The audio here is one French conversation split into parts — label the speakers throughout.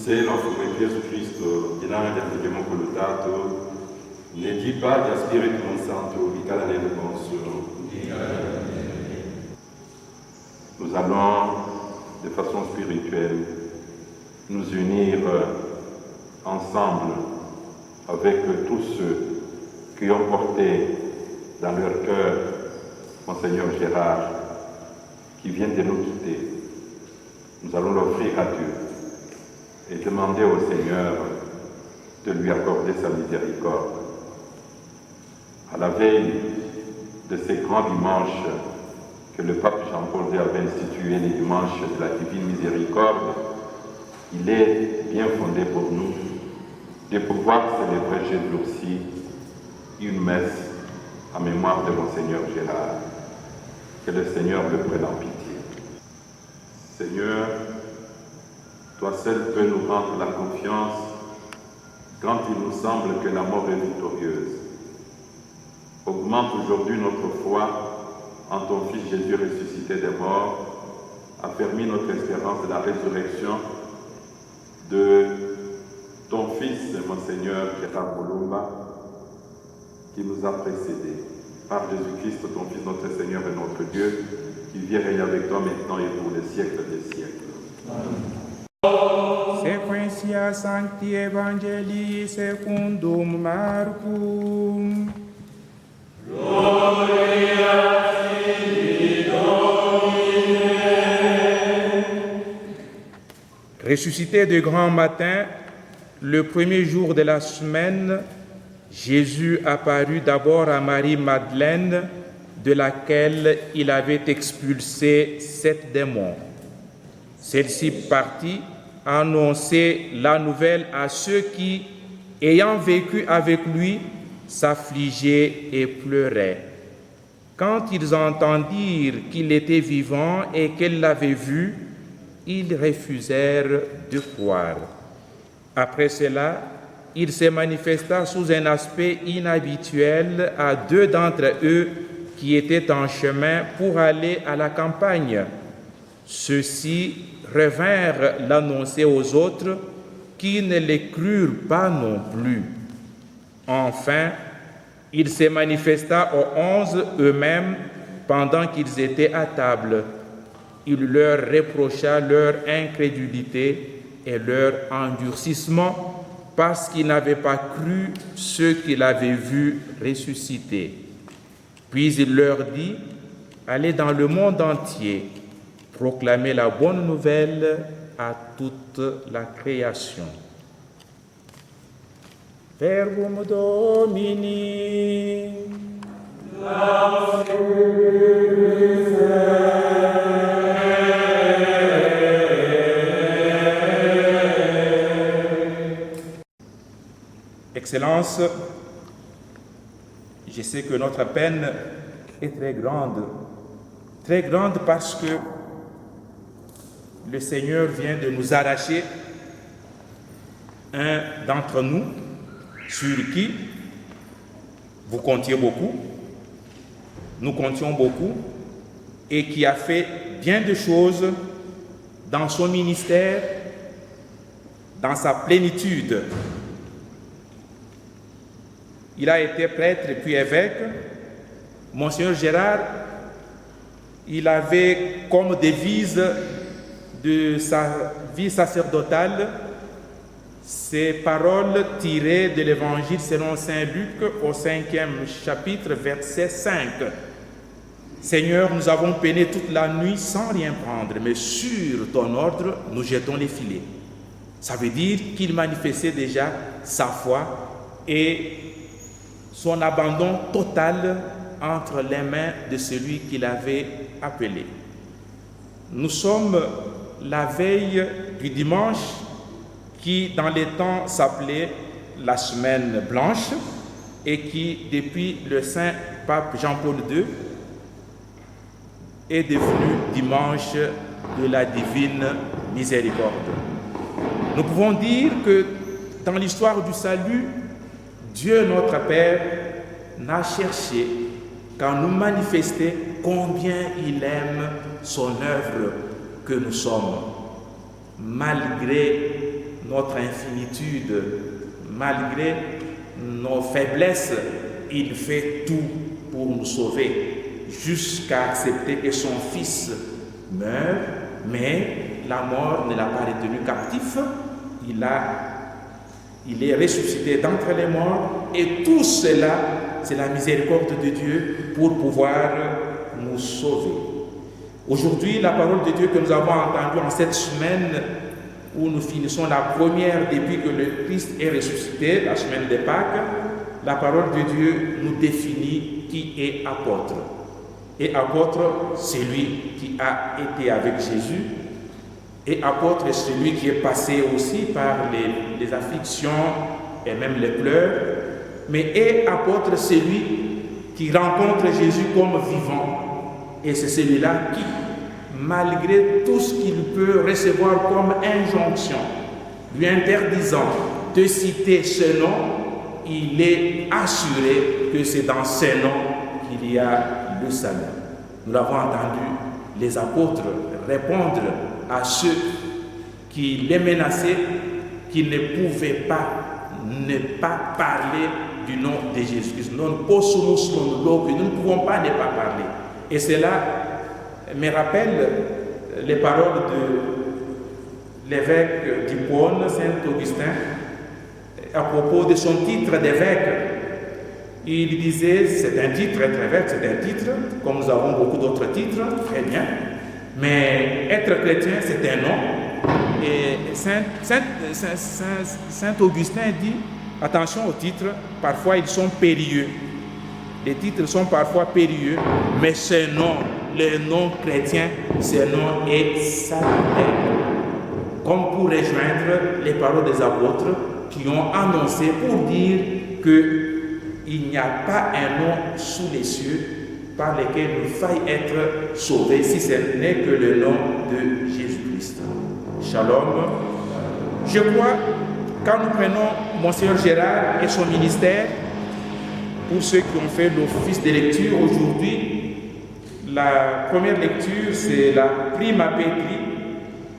Speaker 1: nostro Gesù Cristo, dinanzi al abbiamo colutato, ne di Padre e Spirito Santo, vicale nel nostro. Nous allons, de façon spirituelle, nous unir ensemble avec tous ceux qui ont porté dans leur cœur Monseigneur Gérard, qui vient de nous quitter. Nous allons l'offrir à Dieu et demander au Seigneur de lui accorder sa miséricorde. À la veille de ces grands dimanches que le pape Jean-Paul II avait institué, les dimanches de la divine miséricorde, il est bien fondé pour nous de pouvoir célébrer ce jour-ci une messe en mémoire de Monseigneur Gérard. Que le Seigneur le prenne en pitié. Seigneur, toi seul peux nous rendre la confiance quand il nous semble que la mort est victorieuse. Augmente aujourd'hui notre foi en ton Fils Jésus ressuscité des morts, affermis notre espérance de la résurrection de ton Fils, Monseigneur Gérard Boulumba, qui nous a précédés. Par Jésus-Christ, ton Fils, notre Seigneur et notre Dieu, qui vit régner avec toi maintenant et pour les siècles des siècles.
Speaker 2: Sequentia Sancti Evangelii secundum Marcum.
Speaker 3: Gloria tibi, Domine.
Speaker 2: Ressuscité de grand matin, le premier jour de la semaine, Jésus apparut d'abord à Marie-Madeleine, de laquelle il avait expulsé 7 démons. Celle-ci partit annoncer la nouvelle à ceux qui, ayant vécu avec lui, s'affligeaient et pleuraient. Quand ils entendirent qu'il était vivant et qu'elle l'avait vu, ils refusèrent de croire. Après cela, il se manifesta sous un aspect inhabituel à 2 d'entre eux qui étaient en chemin pour aller à la campagne. Ceux-ci revinrent l'annoncer aux autres qui ne les crurent pas non plus. Enfin, il se manifesta aux 11 eux-mêmes pendant qu'ils étaient à table. Il leur reprocha leur incrédulité et leur endurcissement parce qu'ils n'avaient pas cru ceux qu'il avait vus ressusciter. Puis il leur dit, « Allez dans le monde entier, proclamez la bonne nouvelle à toute la création. » Verbum Domini. Excellence, je sais que notre peine est très grande parce que le Seigneur vient de nous arracher un d'entre nous sur qui vous comptiez beaucoup, nous comptions beaucoup, et qui a fait bien de choses dans son ministère, dans sa plénitude. Il a été prêtre puis évêque. Monseigneur Gérard, il avait comme devise de sa vie sacerdotale ces paroles tirées de l'Évangile selon saint Luc au 5e chapitre, verset 5. Seigneur, nous avons peiné toute la nuit sans rien prendre, mais sur ton ordre, nous jetons les filets. Ça veut dire qu'il manifestait déjà sa foi et son abandon total entre les mains de celui qu'il avait appelé. Nous sommes la veille du dimanche qui, dans les temps, s'appelait la Semaine Blanche et qui, depuis le Saint Pape Jean-Paul II, est devenu dimanche de la Divine Miséricorde. Nous pouvons dire que dans l'histoire du salut, Dieu notre Père n'a cherché qu'à nous manifester combien il aime son œuvre que nous sommes, malgré notre infinitude, malgré nos faiblesses, il fait tout pour nous sauver, jusqu'à accepter que son Fils meure, mais la mort ne l'a pas retenu captif. Il est ressuscité d'entre les morts, et tout cela, c'est la miséricorde de Dieu pour pouvoir nous sauver. Aujourd'hui, la parole de Dieu que nous avons entendue en cette semaine où nous finissons la première depuis que le Christ est ressuscité, la semaine de Pâques, la parole de Dieu nous définit qui est apôtre. Et apôtre, c'est lui qui a été avec Jésus. Et apôtre, c'est celui qui est passé aussi par les afflictions et même les pleurs. Mais apôtre, c'est lui qui rencontre Jésus comme vivant. Et c'est celui-là qui, malgré tout ce qu'il peut recevoir comme injonction, lui interdisant de citer ce nom, il est assuré que c'est dans ce nom qu'il y a le salut. Nous l'avons entendu, les apôtres répondre à ceux qui les menaçaient, qui ne pouvaient pas ne pas parler du nom de Jésus-Christ. Nous ne pouvons pas ne pas parler. Et cela me rappelle les paroles de l'évêque d'Hippone, Saint Augustin, à propos de son titre d'évêque. Il disait, c'est un titre, être évêque, c'est un titre, comme nous avons beaucoup d'autres titres, très bien, mais être chrétien, c'est un nom. Et Saint Augustin dit, attention aux titres, parfois ils sont périlleux. Les titres sont parfois périlleux, mais ce nom, le nom chrétien, ce nom est salutaire. Comme pour rejoindre les paroles des apôtres qui ont annoncé pour dire qu'il n'y a pas un nom sous les cieux par lequel il faille être sauvé si ce n'est que le nom de Jésus-Christ. Shalom. Je crois, quand nous prenons Monseigneur Gérard et son ministère, pour ceux qui ont fait l'office de lecture aujourd'hui, la première lecture, c'est la Prima Petri,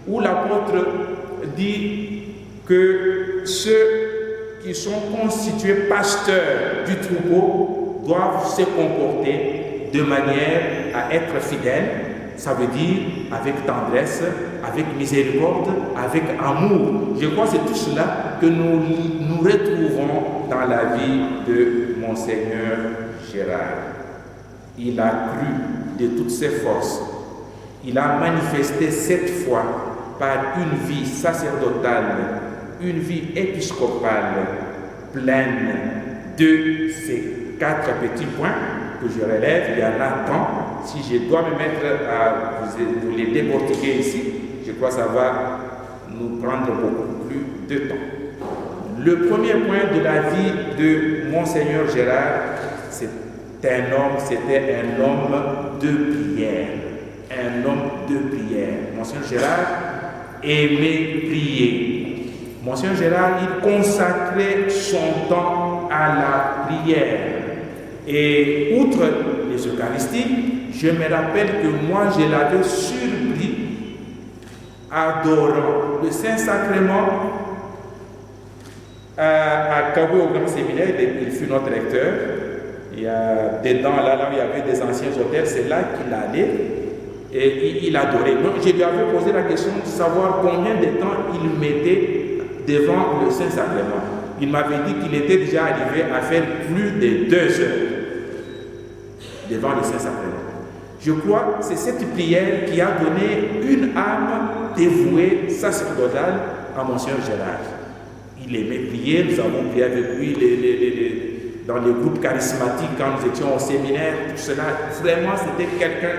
Speaker 2: où l'apôtre dit que ceux qui sont constitués pasteurs du troupeau doivent se comporter de manière à être fidèles, ça veut dire avec tendresse, avec miséricorde, avec amour. Je crois que c'est tout cela que nous retrouvons dans la vie de Monseigneur Gérard. Il a cru de toutes ses forces. Il a manifesté cette foi par une vie sacerdotale, une vie épiscopale pleine de ces 4 petits points que je relève. Il y en a tant. Si je dois me mettre à vous les décortiquer ici, je crois que ça va nous prendre beaucoup plus de temps. Le premier point de la vie de Monseigneur Gérard, c'était un homme de prière. Un homme de prière. Monseigneur Gérard aimait prier. Monseigneur Gérard, il consacrait son temps à la prière. Et outre les Eucharisties, je me rappelle que moi, je l'avais surpris adorant le Saint-Sacrement à Kabou au Grand Séminaire. Il fut notre recteur. Il y a dedans, là où il y avait des anciens hôtels, c'est là qu'il allait et il adorait. Donc, je lui avais posé la question de savoir combien de temps il mettait devant le Saint-Sacrement. Il m'avait dit qu'il était déjà arrivé à faire plus de 2 heures devant le Saint-Sacrement. Je crois que c'est cette prière qui a donné une âme dévouée, sacerdotale à Monseigneur Gérard. Il aimait prier, nous avons prié avec lui dans les groupes charismatiques quand nous étions au séminaire, tout cela. Vraiment, c'était quelqu'un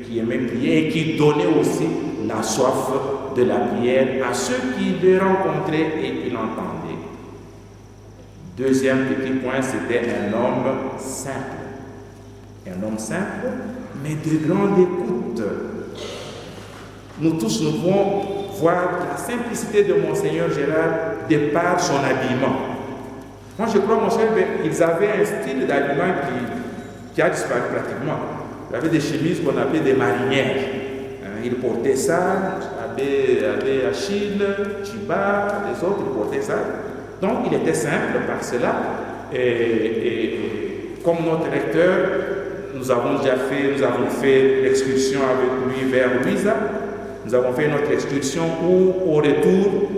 Speaker 2: qui aimait prier et qui donnait aussi la soif de la prière à ceux qui le rencontraient et qui l'entendaient. Deuxième petit point, c'était un homme simple. Un homme simple, mais de grande écoute. Nous tous, nous pouvons voir la simplicité de Monseigneur Gérard de par son habillement. Moi, je crois, mon cher, qu'ils avaient un style d'habillement qui a disparu pratiquement. Il y avait des chemises qu'on appelait des marinières. Ils portaient ça Abbé Achille, Chiba, les autres portaient ça. Donc il était simple par cela. Et comme notre recteur, nous avons fait l'excursion avec lui vers Louisa. Nous avons fait notre excursion où, au retour,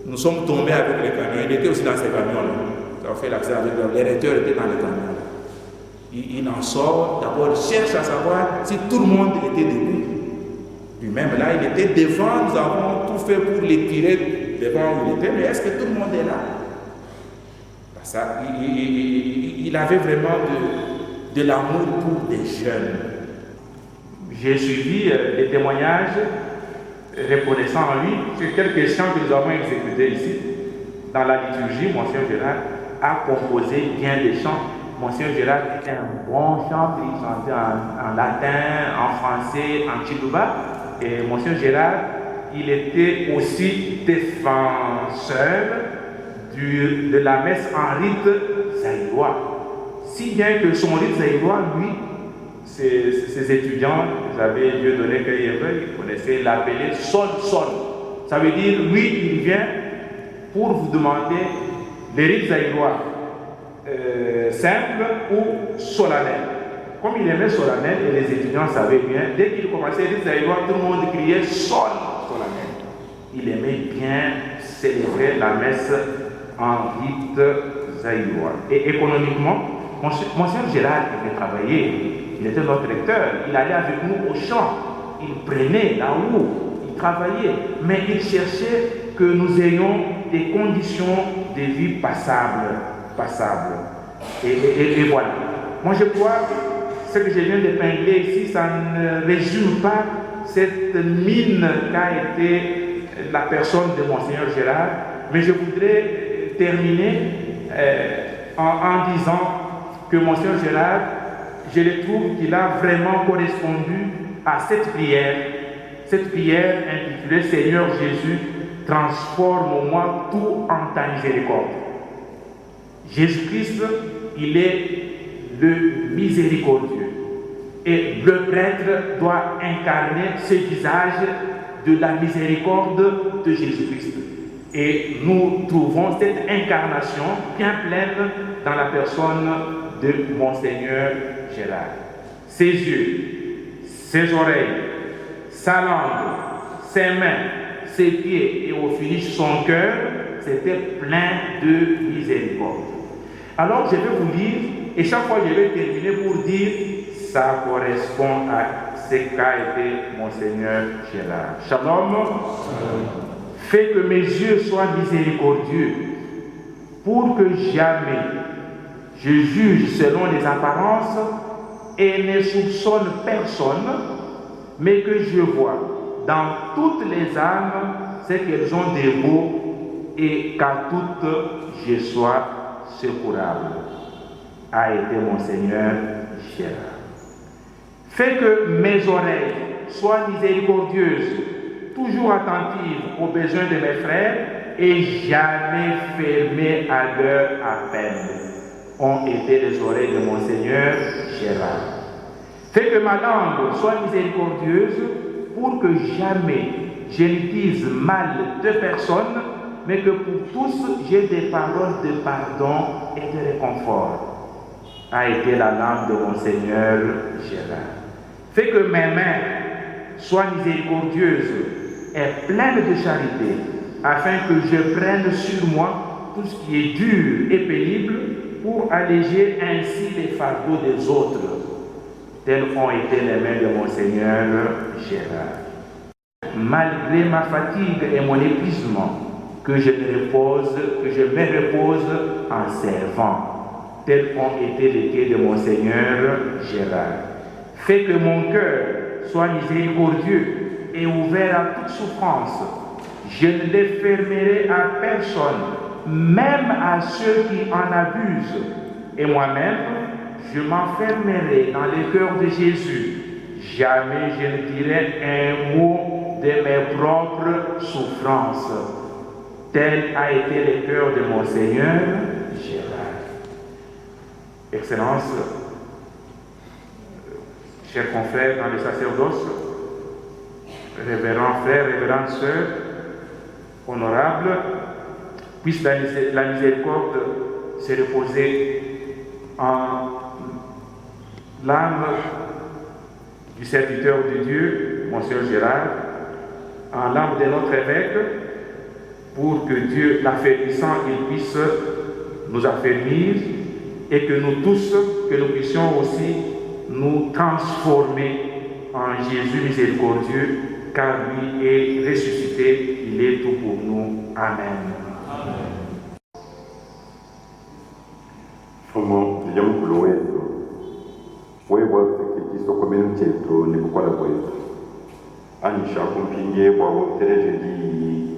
Speaker 2: nous sommes tombés avec les camions. Il était aussi dans ces camions-là. Nous avons fait l'accès avec eux. Les recteurs étaient dans les camions. Il en sort, d'abord, il cherche à savoir si tout le monde était debout. Lui-même, là, il était devant. Nous avons tout fait pour l'étirer devant où il était. Mais est-ce que tout le monde est là? Ça, il avait vraiment de l'amour pour des jeunes. J'ai suivi les témoignages reconnaissant en lui sur quelques chants que nous avons exécutés ici. Dans la liturgie, Monseigneur Gérard a composé bien des chants. Monseigneur Gérard était un bon chanteur, il chantait en latin, en français, en chiluba. Et Monseigneur Gérard, il était aussi défenseur de la messe en rite zaïrois. Si bien que son rite zaïrois, lui, ses étudiants, ils avaient Dieu donné qu'ils connaissaient l'appeler sol-sol. Ça veut dire, lui, il vient pour vous demander les rites zaïrois simples ou solennels. Comme il aimait solennel et les étudiants savaient bien, dès qu'il commençait les rites zaïrois, tout le monde criait sol solennel. Il aimait bien célébrer la messe en rite zaïrois. Et économiquement, Monseigneur Gérard avait travaillé. Il était notre recteur. Il allait avec nous au champ. Il prenait là où il travaillait. Mais il cherchait que nous ayons des conditions de vie passables. Et voilà. Moi, je crois que ce que je viens d'épingler ici, ça ne résume pas cette mine qu'a été la personne de Monseigneur Gérard. Mais je voudrais terminer en disant que Monseigneur Gérard, je le trouve qu'il a vraiment correspondu à cette prière intitulée Seigneur Jésus, transforme-moi tout en ta miséricorde. Jésus-Christ, il est le miséricordieux. Et le prêtre doit incarner ce visage de la miséricorde de Jésus-Christ. Et nous trouvons cette incarnation bien pleine dans la personne de Monseigneur Gérard. Ses yeux, ses oreilles, sa langue, ses mains, ses pieds et au finish son cœur, c'était plein de miséricorde. Alors je vais vous lire, et chaque fois je vais terminer pour dire, ça correspond à ce qu'a été Monseigneur Gérard. Shalom. Fais que mes yeux soient miséricordieux, pour que jamais je juge selon les apparences et ne soupçonne personne, mais que je vois dans toutes les âmes ce qu'elles ont de beau et qu'à toutes je sois secourable. A été Monseigneur Gérard. Fais que mes oreilles soient miséricordieuses, toujours attentives aux besoins de mes frères et jamais fermées à leur appel. Ont été les oreilles de Monseigneur Gérard. Fais que ma langue soit miséricordieuse pour que jamais je ne dise mal de personne, mais que pour tous j'ai des paroles de pardon et de réconfort. A été la langue de Monseigneur Gérard. Fais que mes mains soient miséricordieuses et pleines de charité, afin que je prenne sur moi tout ce qui est dur et pénible, pour alléger ainsi les fardeaux des autres. Telles ont été les mains de Monseigneur Gérard. Malgré ma fatigue et mon épuisement, que je me repose en servant. Tels ont été les quais de Monseigneur Gérard. Fais que mon cœur soit miséricordieux et ouvert à toute souffrance. Je ne les fermerai à personne, même à ceux qui en abusent. Et moi-même, je m'enfermerai dans le cœur de Jésus. Jamais je ne dirai un mot de mes propres souffrances. Tel a été le cœur de Monseigneur Gérard. Excellences, chers confrères dans le sacerdoce, révérends frères, révérends sœurs, honorables, puisse la miséricorde se reposer en l'âme du serviteur de Dieu, Monseigneur Gérard, en l'âme de notre évêque, pour que Dieu, l'affaiblissant, il puisse nous affermir et que nous tous, que nous puissions aussi nous transformer en Jésus miséricordieux, car lui est ressuscité, il est tout pour nous. Amen.
Speaker 1: Somo lyomukulu wetu webwafikikisa okomenu chetu nikukola kwetu anisha kumpinge bwawoterejeli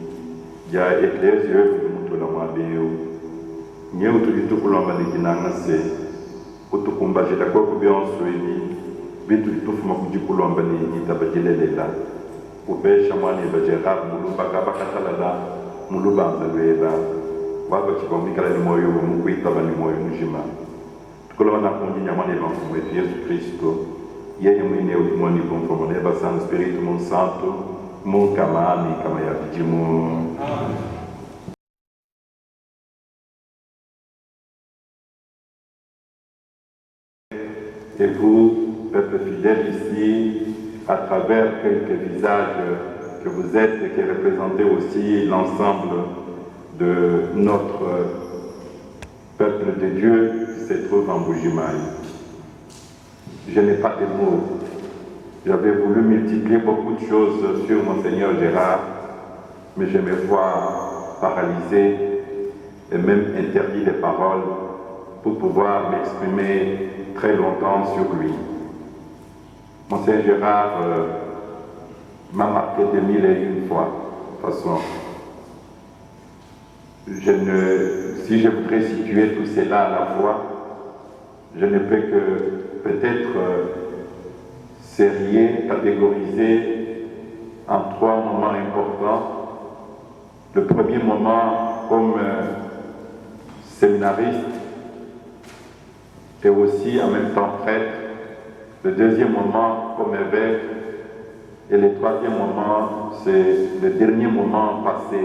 Speaker 1: ya eklezia yotu mutula mwabeu nyeu tulitukulomba likinangase kutukumbajela kweko byonsweli bitu litufuma kujikulomba liitabajilelela kupesha mwana ibajera mulumba kabakatalala mulubanza lwela wako chikombikala ni moyo mukuitaba ni moyo mujima tukolona kunjinya mwana evanfumu wetu Yesu Kristo yeye mwine ulimwani kumfomo neba sana Spiritu Mungu Santo Mungu kamani kama ya vijimu. Et vous, peuple fidèle ici, à travers quelques visages que vous êtes et qui représentez aussi l'ensemble de notre peuple de Dieu qui se trouve en Bujimaï. Je n'ai pas de mots. J'avais voulu multiplier beaucoup de choses sur Monseigneur Gérard, mais je me vois paralysé et même interdit de paroles pour pouvoir m'exprimer très longtemps sur lui. Monseigneur Gérard m'a marqué de 1001 fois. De toute façon, si je voudrais situer tout cela à la fois, je ne peux que peut-être sérier, catégoriser en 3 moments importants. Le premier moment comme séminariste et aussi en même temps prêtre. Le deuxième moment comme évêque. Et le troisième moment, c'est le dernier moment passé,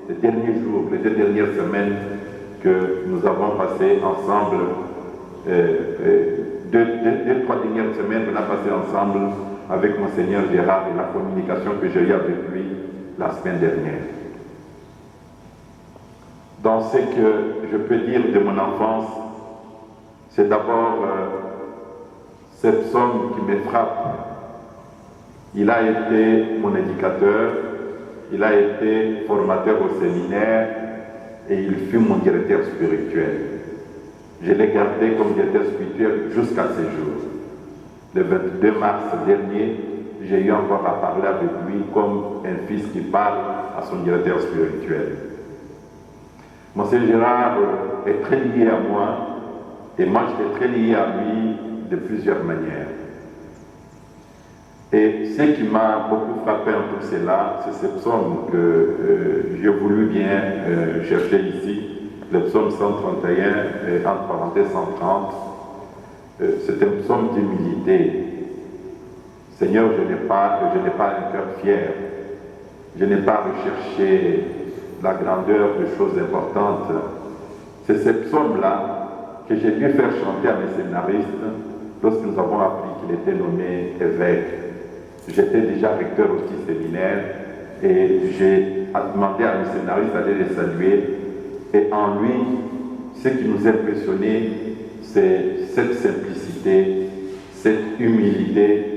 Speaker 1: les derniers jours, les 2 dernières semaines que nous avons passé ensemble, 2-3 dernières semaines qu'on a passé ensemble avec Monseigneur Gérard et la communication que j'ai eue avec lui la semaine dernière. Dans ce que je peux dire de mon enfance, c'est d'abord cette psaume qui me frappe. Il a été mon éducateur, il a été formateur au séminaire et il fut mon directeur spirituel. Je l'ai gardé comme directeur spirituel jusqu'à ce jour. Le 22 mars dernier, j'ai eu encore à parler avec lui comme un fils qui parle à son directeur spirituel. Monseigneur Gérard est très lié à moi et moi j'étais très lié à lui de plusieurs manières. Et ce qui m'a beaucoup frappé en tout cela, c'est ce psaume que j'ai voulu bien chercher ici, le psaume 131, entre parenthèses 130. C'est un psaume d'humilité. Seigneur, je n'ai pas un cœur fier. Je n'ai pas recherché la grandeur de choses importantes. C'est ce psaume-là que j'ai dû faire chanter à mes séminaristes lorsque nous avons appris qu'il était nommé évêque. J'étais déjà recteur aussi séminaire et j'ai demandé à mes séminaristes d'aller les saluer. Et en lui, ce qui nous impressionnait, c'est cette simplicité, cette humilité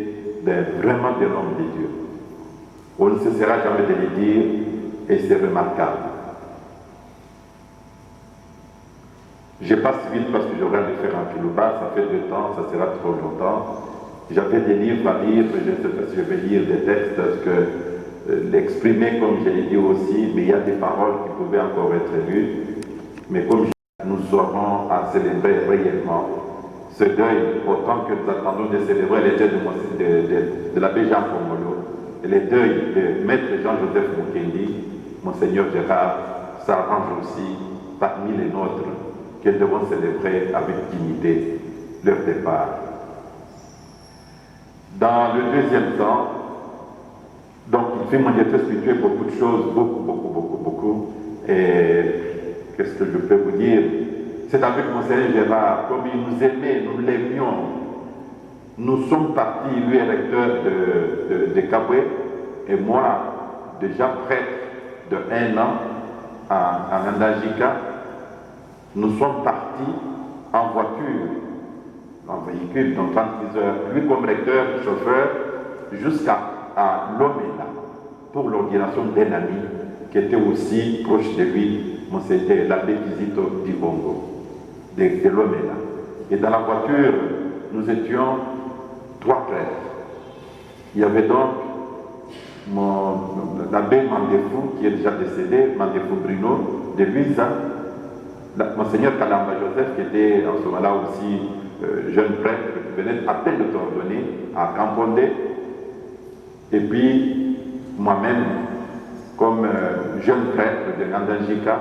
Speaker 1: vraiment de l'homme de Dieu. On ne cessera jamais de le dire et c'est remarquable. Je passe vite parce que j'aurais à le faire en filouba, ça fait 2 temps, ça sera trop longtemps. J'avais des livres à lire, mais je ne sais pas si je vais lire des textes parce que l'exprimer comme je l'ai dit aussi, mais il y a des paroles qui pouvaient encore être lues. Mais comme nous aurons à célébrer réellement ce deuil, autant que nous attendons de célébrer les deuils de l'abbé Jean Pomolo et les deuils de Maître Jean-Joseph Mukendi, Monseigneur Gérard s'arrange aussi parmi les nôtres que nous devons célébrer avec dignité leur départ. Dans le deuxième temps, donc fait mon directeur spirituel beaucoup de choses, beaucoup. Et qu'est-ce que je peux vous dire? C'est avec Monseigneur Gérard, comme il nous aimait, nous l'aimions. Nous sommes partis, lui est recteur de Kabwe, et moi, déjà prêtre de 1 an à Nandajika, nous sommes partis en voiture, en véhicule, donc 36 heures, lui comme recteur, chauffeur, jusqu'à Lomela, pour l'ordination d'un ami qui était aussi proche de lui, Monseigneur l'abbé Kizito Dibongo, de Lomela. Et dans la voiture, nous étions 3 frères. Il y avait donc l'abbé Mandefou, qui est déjà décédé, Mandefou Bruno, de Luisa, Monseigneur Kalamba Joseph, qui était en ce moment-là aussi jeune prêtre, qui venait à peine de t'ordonner à Campondé, et puis moi-même, comme jeune prêtre de Nandajika,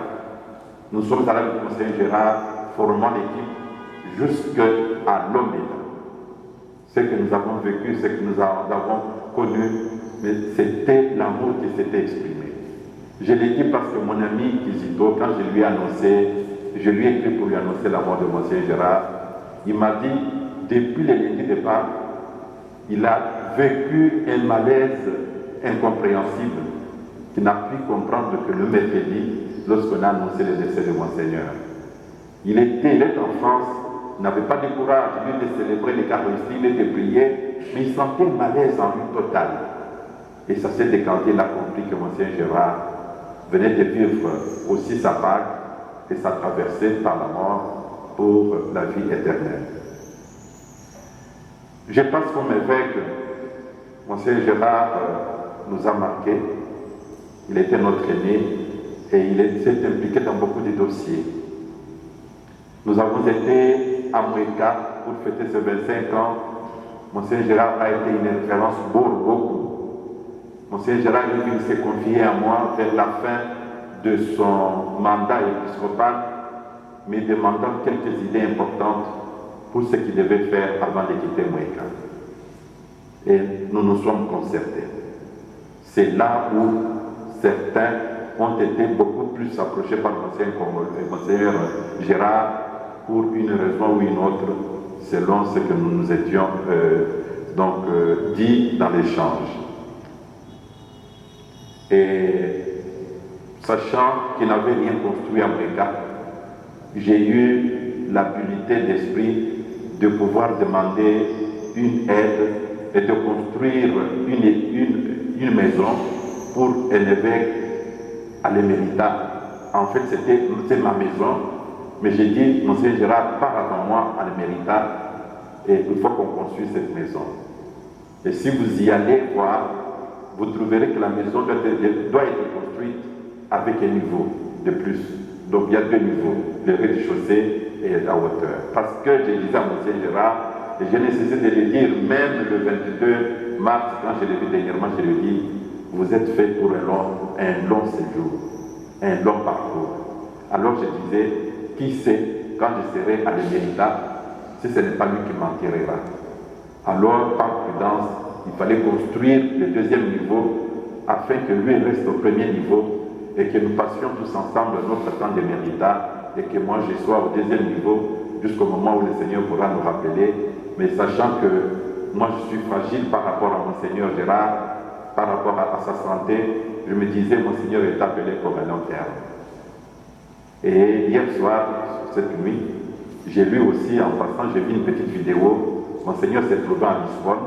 Speaker 1: nous sommes allés avec Monseigneur Gérard, formant l'équipe jusqu'à Lomela. Ce que nous avons vécu, ce que nous avons connu, mais c'était l'amour qui s'était exprimé. Je l'ai dit parce que mon ami Kizito, quand je lui ai annoncé, je lui ai écrit pour lui annoncer la mort de Monseigneur Gérard, il m'a dit, depuis le lundi départ, il a vécu un malaise incompréhensible qu'il n'a pu comprendre que le mercredi, lorsqu'on a annoncé le décès de Monseigneur. Il est en France, il n'avait pas de courage, lui, de célébrer l'Eucharistie, il était prié, mais il sentait un malaise en lui total. Et ça s'est décanté, il a compris que Monseigneur Gérard venait de vivre aussi sa vague et sa traversée par la mort pour la vie éternelle. Je pense comme évêque, Monseigneur Gérard nous a marqués. Il était notre aîné et il s'est impliqué dans beaucoup de dossiers. Nous avons été à Moueka pour fêter ses 25 ans. Monseigneur Gérard a été une référence beaucoup. Monseigneur Gérard il s'est confié à moi vers la fin de son mandat épiscopal, me demandant quelques idées importantes pour ce qu'il devait faire avant de quitter Moueka. Et nous nous sommes concertés. C'est là où certains ont été beaucoup plus approchés par Monseigneur Gérard pour une raison ou une autre, selon ce que nous nous étions dit dans l'échange. Et sachant qu'il n'avait rien construit à Moueka, j'ai eu l'habilité d'esprit de pouvoir demander une aide et de construire une maison pour un évêque à l'Émérita. En fait, c'est ma maison, mais j'ai dit, Monseigneur Gérard, pars avant moi à l'Émérita et il faut qu'on construise cette maison. Et si vous y allez voir, vous trouverez que la maison doit être construite avec un niveau de plus. Donc il y a 2 niveaux, le rez-de-chaussée et la hauteur. Parce que je disais à Monseigneur Gérard, et je n'ai cessé de le dire, même le 22 mars, quand je l'ai vu dernièrement, je lui ai dit, vous êtes fait pour un long séjour, un long parcours. Alors je disais, qui sait, quand je serai à l'Émérita, si ce n'est pas lui qui m'enterrera. Alors, par prudence, il fallait construire le 2e niveau afin que lui reste au 1er niveau et que nous passions tous ensemble notre temps d'Émérita et que moi je sois au 2e niveau jusqu'au moment où le Seigneur pourra nous rappeler, mais sachant que moi je suis fragile par rapport à Monseigneur Gérard, par rapport à sa santé, je me disais, Monseigneur est appelé pour un long terme. Et hier soir, cette nuit, j'ai lu aussi, en passant, j'ai vu une petite vidéo. Monseigneur s'est trouvé à Lisbonne,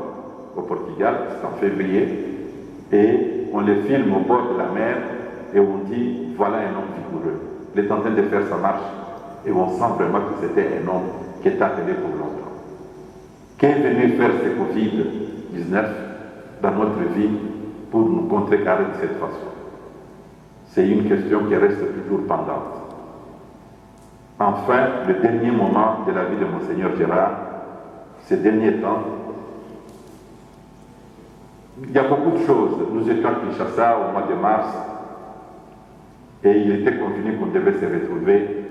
Speaker 1: au Portugal, c'est en février, et on le filme au bord de la mer, et on dit, voilà un homme vigoureux. Il est en train de faire sa marche, et on sent vraiment que c'était un homme qui est appelé pour longtemps. Qu'est venu faire ce Covid-19 dans notre vie pour nous contrecarrer de cette façon? C'est une question qui reste toujours pendante. Enfin, le dernier moment de la vie de Monseigneur Gérard, ces derniers temps, il y a beaucoup de choses. Nous étions à Kinshasa au mois de mars et il était convenu qu'on devait se retrouver.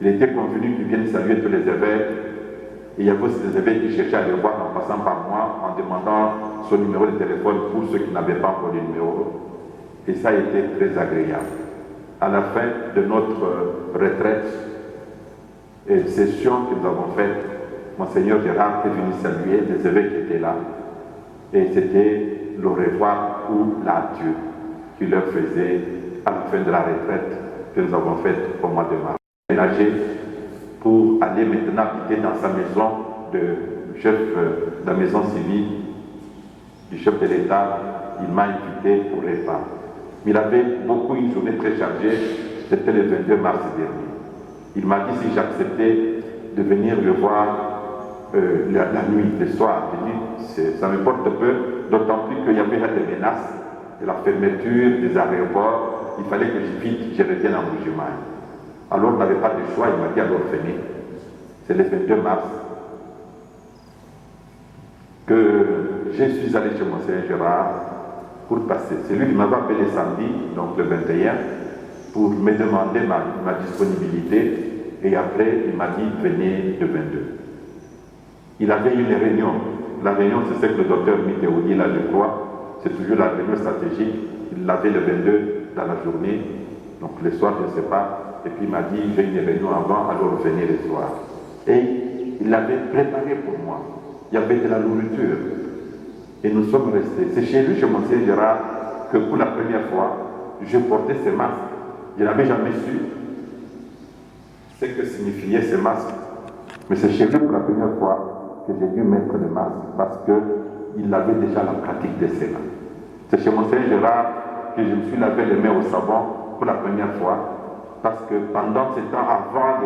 Speaker 1: Il était convenu qu'il vienne saluer tous les évêques. Et il y avait aussi des évêques qui cherchaient à le voir en passant par moi, en demandant son numéro de téléphone pour ceux qui n'avaient pas encore le numéro. Et ça a été très agréable. À la fin de notre retraite et session que nous avons faite, Monseigneur Gérard est venu saluer les évêques qui étaient là. Et c'était le revoir ou l'adieu qu'il leur faisait à la fin de la retraite que nous avons faite au mois de mars. Ménager pour aller maintenant habiter dans sa maison de chef de la maison civile du chef de l'État. Il m'a invité au repas. Il avait une journée très chargée, c'était le 22 mars dernier. Il m'a dit si j'acceptais de venir le voir la nuit, le soir. J'ai dit, ça me porte peu, d'autant plus qu'il y avait des menaces de la fermeture des aéroports. Il fallait que je revienne en Bujumaï. Alors on n'avait pas de choix, il m'a dit alors venez. C'est le 22 mars que je suis allé chez Monseigneur Gérard pour passer. C'est lui qui m'avait appelé samedi, donc le 21, pour me demander ma disponibilité. Et après, il m'a dit venez le 22. Il avait une réunion. La réunion, c'est ce que le docteur Mithéoudi, là, je crois, c'est toujours la réunion stratégique. Il l'avait le 22 dans la journée, donc le soir, je ne sais pas. Et puis il m'a dit j'ai une réunion avant, alors venez le soir. Et il l'avait préparé pour moi. Il y avait de la nourriture. Et nous sommes restés. C'est chez lui, chez Monseigneur Gérard, que pour la première fois, je portais ces masques. Je n'avais jamais su ce que signifiait ces masques. Mais c'est chez lui pour la première fois que j'ai dû mettre le masque parce qu'il avait déjà la pratique de cela. C'est chez Monseigneur Gérard que je me suis lavé les mains au savon pour la première fois parce que pendant ce temps, avant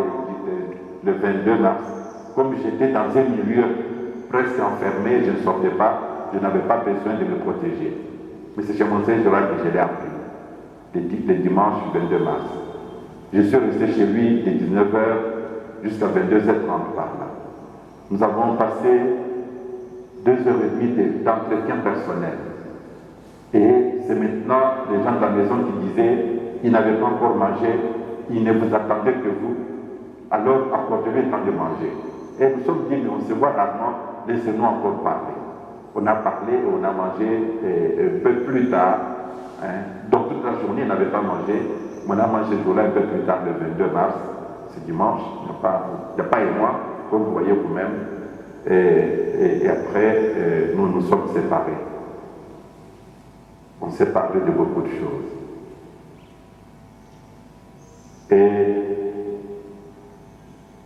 Speaker 1: le 22 mars, comme j'étais dans un milieu presque enfermé, je ne sortais pas, je n'avais pas besoin de me protéger. Mais c'est chez Monseigneur Gérard que je l'ai appris, le dimanche 22 mars. Je suis resté chez lui de 19h jusqu'à 22h30 par là. Nous avons passé 2h30 d'entretien personnel. Et c'est maintenant les gens de la maison qui disaient, ils n'avaient pas encore mangé, ils ne vous attendaient que vous, alors accordez-lui le temps de manger. Et nous sommes dit, mais on se voit rarement, laissez-nous encore parler. On a parlé, on a mangé un peu plus tard. Donc toute la journée, on n'avait pas mangé. On a mangé ce jour-là un peu plus tard, le 22 mars, c'est dimanche, il n'y a pas et moi, comme vous voyez vous-même. Et après, nous nous sommes séparés. On s'est parlé de beaucoup de choses. Et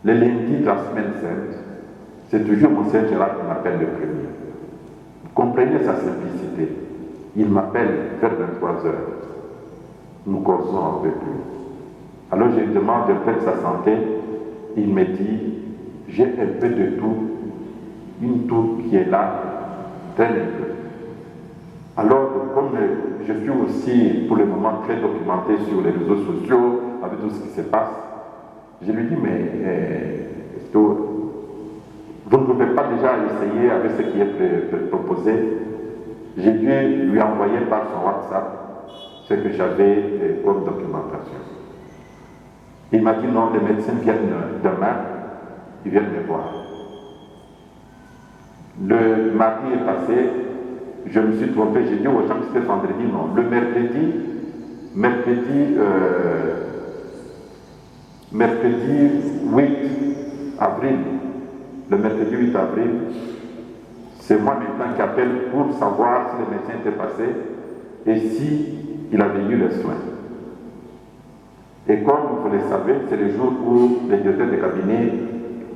Speaker 1: le lundi de la semaine sainte, c'est toujours Monseigneur Gérard qui m'appelle le premier. Vous comprenez sa simplicité. Il m'appelle vers 23h. Nous causons un peu plus. Alors je lui demande un peu de sa santé. Il me dit, j'ai un peu de tout, une toux qui est là, traîne un peu. Alors, comme je suis aussi pour le moment très documenté sur les réseaux sociaux, avec tout ce qui se passe, je lui dis, mais vous ne pouvez pas déjà essayer avec ce qui est proposé. J'ai dû lui envoyer par son WhatsApp ce que j'avais comme documentation. Il m'a dit non, les médecins viennent demain, ils viennent me voir. Le mardi est passé, je me suis trompé, j'ai dit aux gens que c'était vendredi, non. Le mercredi 8 avril, le mercredi 8 avril, c'est moi maintenant qui appelle pour savoir si le médecin était passé et si il avait eu les soins. Et comme vous le savez, c'est le jour où le directeur de cabinet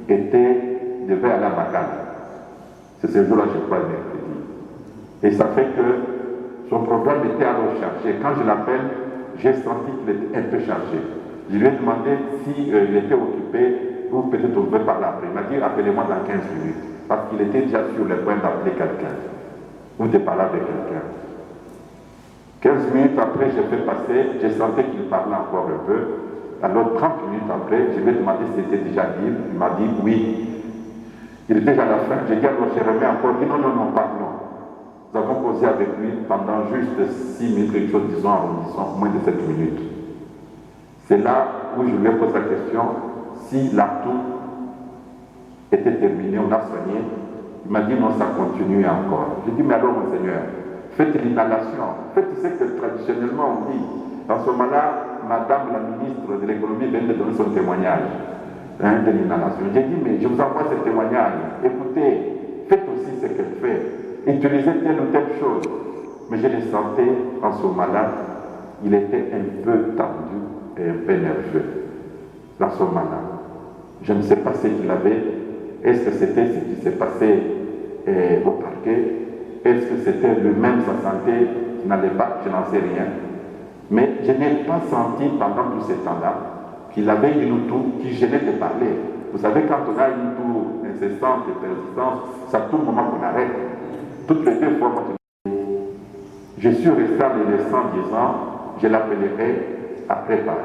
Speaker 1: devait aller à Makane. C'est ce jour-là, je crois, le mercredi. Et ça fait que son programme était alors chargé. Quand je l'appelle, j'ai senti qu'il était un peu chargé. Je lui ai demandé s'il était occupé ou peut-être on pouvait parler après. Il m'a dit, appelez-moi dans 15 minutes. Parce qu'il était déjà sur le point d'appeler quelqu'un ou de parler avec quelqu'un. 15 minutes après, j'ai fait passer, j'ai senti qu'il parlait encore un peu. Alors 30 minutes après, je lui ai demandé si c'était déjà libre. Il m'a dit oui. Il était déjà à la fin. J'ai dit alors je remets encore. Il dit non, parlons. Nous avons causé avec lui pendant juste 6 minutes, quelque chose, disons, arrondissant, moins de 7 minutes. C'est là où je lui ai posé la question si l'atout était terminé, on a soigné. Il m'a dit non, ça continue encore. J'ai dit mais alors Monseigneur, faites l'inhalation, faites ce que traditionnellement on dit. Dans ce moment-là, Madame la ministre de l'économie vient de donner son témoignage de l'inhalation. J'ai dit mais je vous envoie ce témoignage, écoutez, faites aussi ce qu'elle fait, utilisez telle ou telle chose. Mais je le sentais en ce moment-là, il était un peu tendu et un peu nerveux dans ce moment-là. Je ne sais pas ce qu'il avait. Est-ce que c'était ce qui s'est passé au parquet? Est-ce que c'était lui-même sa santé qui n'allait pas? Je n'en sais rien. Mais je n'ai pas senti pendant tout ce temps-là qu'il avait une toux qui gênait de parler. Vous savez, quand on a une toux incessante et persistante, c'est à tout moment qu'on arrête. Toutes les deux fois, je suis resté en le laissant disant, je l'appellerai après Pâques.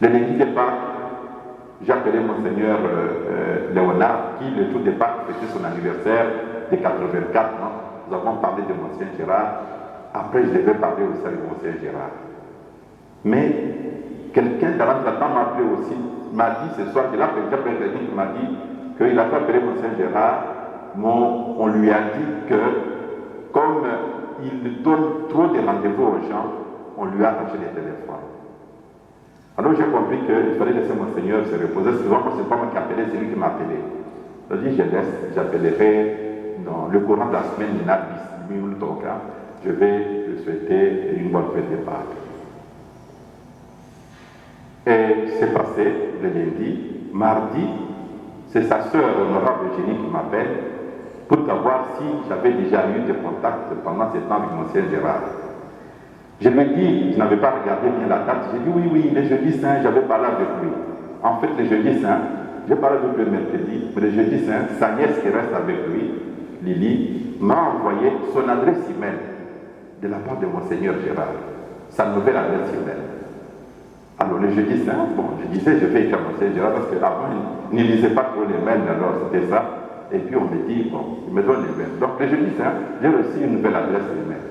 Speaker 1: Le lundi de Pâques, j'ai appelé Monseigneur Léonard, qui le jour de Pâques fêtait son anniversaire de 84 ans. Nous avons parlé de Monseigneur Gérard. Après, je devais parler aussi avec Monseigneur Gérard. Mais quelqu'un dans l'entretemps m'a appelé aussi, m'a dit ce soir, qu'il a appelé qui m'a dit qu'il a fait appeler Monseigneur Gérard, mais on lui a dit que comme il donne trop de rendez-vous aux gens, on lui a arraché les téléphones. Alors j'ai compris qu'il fallait laisser Monseigneur se reposer. Souvent, c'est pas moi qui appelais, c'est lui qui m'a appelé. Je dis, je laisse, j'appellerai dans le courant de la semaine, je vais lui souhaiter une bonne fête de Pâques. Et c'est passé le lundi. Mardi, c'est sa sœur honorable Eugénie qui m'appelle pour savoir si j'avais déjà eu des contacts pendant ce temps avec Monseigneur Gérard. Je me dis, je n'avais pas regardé bien la date, j'ai dit oui, le jeudi saint, j'avais parlé avec lui. En fait, le jeudi saint, j'ai parlé avec lui le mercredi, mais le jeudi saint, sa nièce qui reste avec lui, Lily, m'a envoyé son adresse email de la part de Monseigneur Gérard, sa nouvelle adresse email. Alors le jeudi saint, bon, je disais, je vais écrire à Monseigneur Gérard parce qu'avant, il ne lisait pas trop les mails, alors c'était ça. Et puis on me dit, bon, il me donne les mails. Donc le jeudi saint, j'ai reçu une nouvelle adresse email.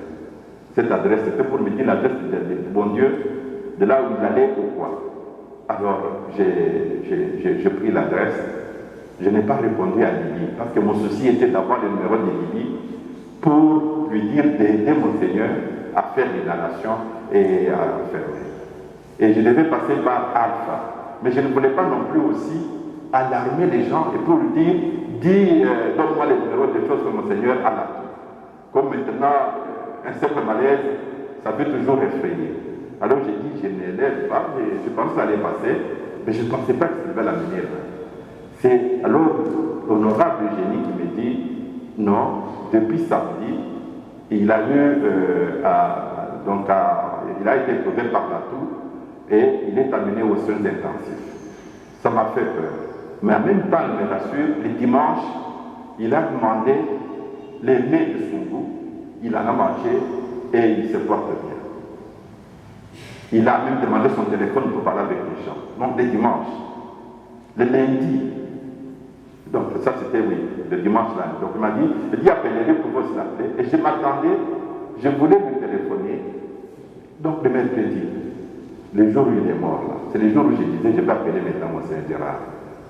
Speaker 1: Cette adresse, c'était pour me dire l'adresse du bon Dieu, de là où il allait ou quoi. Alors, j'ai pris l'adresse. Je n'ai pas répondu à Lily, parce que mon souci était d'avoir le numéro de Lily pour lui dire d'aider Monseigneur à faire l'inhalation et à fermer. Et je devais passer par Alpha. Mais je ne voulais pas non plus aussi alarmer les gens et pour lui dire, donne-moi le numéro des choses que Monseigneur a là. Comme maintenant, un simple malaise, ça peut toujours effrayer. Alors j'ai dit, je ne l'élève pas, je pense que ça allait passer, mais je ne pensais pas que ça devait l'avenir. C'est alors l'honorable Eugénie qui me dit, non, depuis samedi, il a eu, il a été trouvé par la toux et il est amené aux soins intensifs. Ça m'a fait peur. Mais en même temps, il me rassure, le dimanche, il a demandé les mets de son goût. Il en a mangé et il se porte bien. Il a même demandé son téléphone pour parler avec les gens. Donc le dimanche. Le lundi. Donc ça c'était oui, le dimanche là. Donc il m'a dit appelez-le pour vous l'appeler. Et je m'attendais, je voulais me téléphoner. Donc le mercredi, le jour où il est mort là, c'est le jour où je disais je vais appeler maintenant Monseigneur Gérard.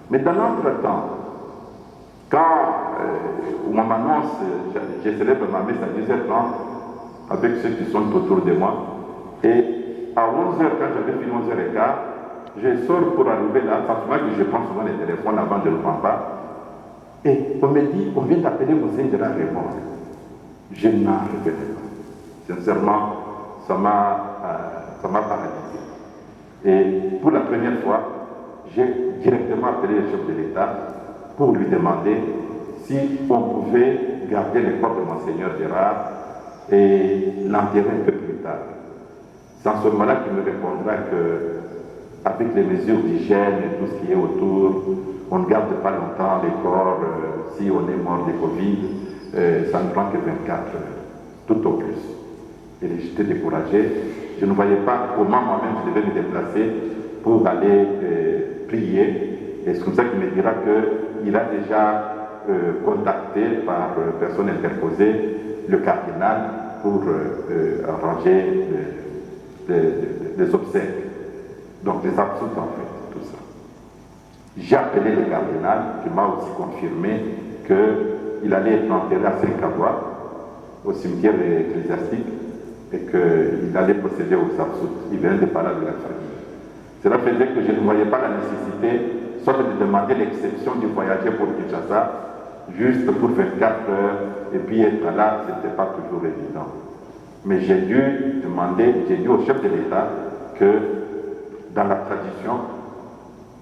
Speaker 1: Mais dans l'entretemps, quand on m'annonce, je célèbre ma messe à 10h30 avec ceux qui sont autour de moi. Et à 11h, quand j'avais fini 11h15, je sors pour arriver là, simplement que je prends souvent les téléphones avant, je ne le prends pas. Et on me dit, on vient d'appeler Monseigneur Gérard Raymond. Je n'en revenais pas. Sincèrement, ça m'a paralysé. Et pour la première fois, j'ai directement appelé le chef de l'État pour lui demander si on pouvait garder le corps de Monseigneur Gérard et l'enterrer un peu plus tard. C'est en ce moment-là qu'il me répondra qu'avec les mesures d'hygiène et tout ce qui est autour, on ne garde pas longtemps les corps. Si on est mort de Covid, ça ne prend que 24 heures, tout au plus. Et j'étais découragé. Je ne voyais pas comment moi-même je devais me déplacer pour aller prier. Et c'est comme ça qu'il me dira qu'il a déjà contacté par personne interposée le cardinal pour arranger les obsèques. Donc les absoutes en fait, tout ça. J'ai appelé le cardinal qui m'a aussi confirmé qu'il allait être enterré à Saint-Cavois, au cimetière ecclésiastique, et qu'il allait procéder au Sapsout. Il venait de parler de la famille. Cela faisait que je ne voyais pas la nécessité, soit de demander l'exception du voyager pour Kinshasa, juste pour 24 heures, et puis être là, ce n'était pas toujours évident. Mais j'ai dû demander au chef de l'État que, dans la tradition,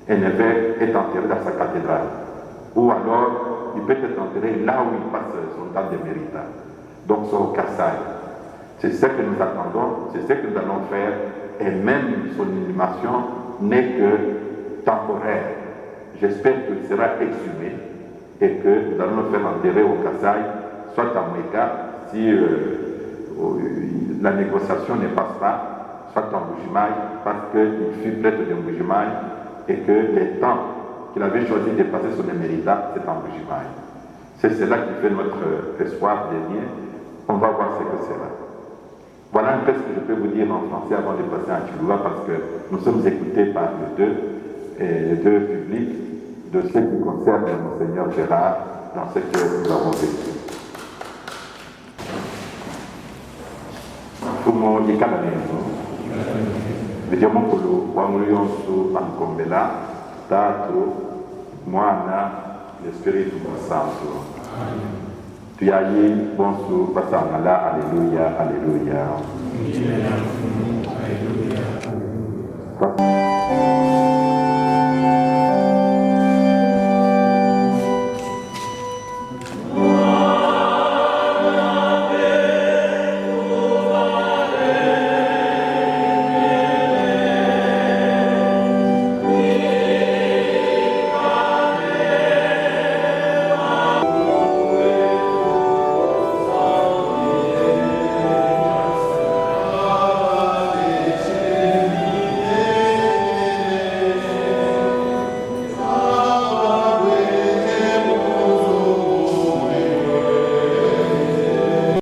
Speaker 1: un évêque est enterré dans sa cathédrale. Ou alors, il peut être enterré là où il passe son temps de mérita. Donc, c'est au Kassai. C'est ce que nous attendons, c'est ce que nous allons faire, et même son inhumation n'est que temporaire. J'espère qu'il sera exhumé et que nous allons le faire enterrer au Kassai, soit à Mweka, si la négociation ne passe pas, soit en Mbujimaï, parce qu'il fut prêtre de Mbujimaï et que le temps qu'il avait choisi de passer son éméritat, c'est en Mbujimaï. C'est cela qui fait notre espoir dernier. On va voir ce que c'est là. Voilà un peu ce que je peux vous dire en français avant de passer en Chilouba, parce que nous sommes écoutés par les deux publics de ce qui concerne Monseigneur Gérard dans ce que nous avons vécu. Fumo yikala neno vijamo kulu wamulionsu ankombela tatu mwana l'espiritu santo tuyayi bonsu basangala alléluia alléluia.